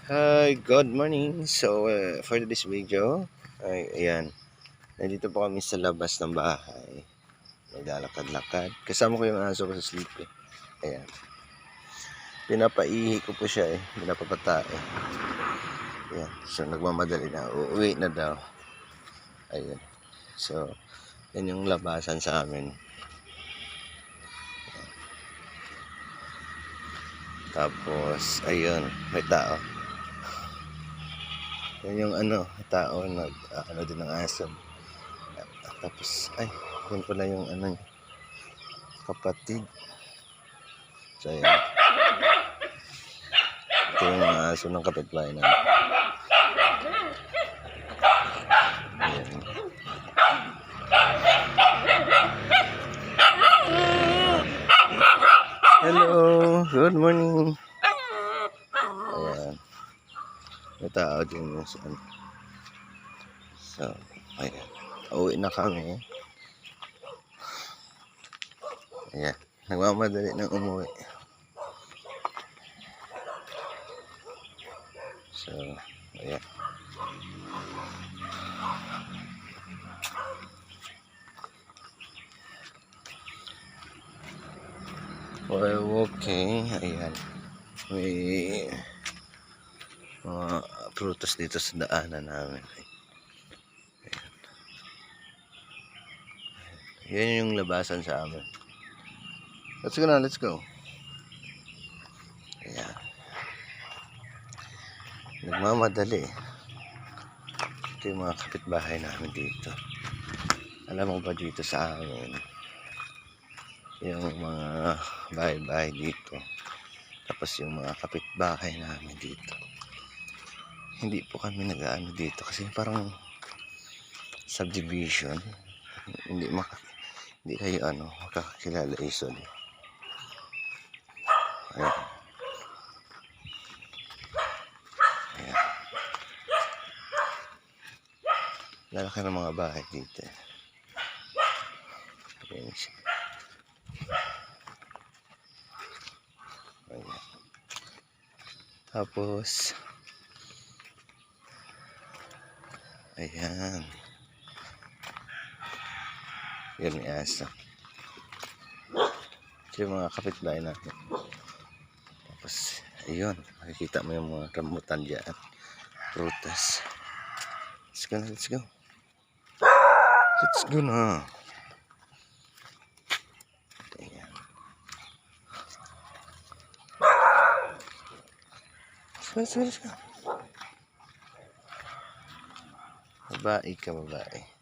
Hi, good morning. So, for this video, ayan, nandito po kami sa labas ng bahay. Naglalakad-lakad. Kasama ko yung aso ko sa sleepy. Ayan. Pinapaihi ko po siya pinapapata Ayan. So, nagmamadali na. Uuwi na daw. Ayan. So, yan yung labasan sa amin. Tapos, ayun, may tao. Yan yung tao din ng aso. Tapos, yun pala yung kapatid. So, ayan. Ito yung mga aso ng kapitbahay namin. Ayan. Hello, good morning. Ayan. May tao din yung saan. So, ayan. Uwi na kami. Ayan. Nagmamadali ng umuwi. So, ayan. While walking, ayan. May mga prutas dito sa daanan namin. Yan yung labasan sa amin. Let's go na, let's go. Ayan. Nagmamadali. Ito yung mga kapitbahay namin dito. Alam mo ba dito sa amin, yung mga bahay-bahay dito, tapos yung mga kapitbahay namin dito, hindi po kami nag-aano dito kasi parang subdivision. Hindi kayo makakakilala easily. Ayan. Ayan. Lalaki ng mga bahay dito. Ayan siya. Ayan. Tapos ayan. Yan may asa. Ito yung mga kapitbahay natin. Tapos ayun, makikita mo yung mga rambutan dyan, prutas. Let's go na, let's go. Let's go na. Ayan. Let's go. Babae ka, babae.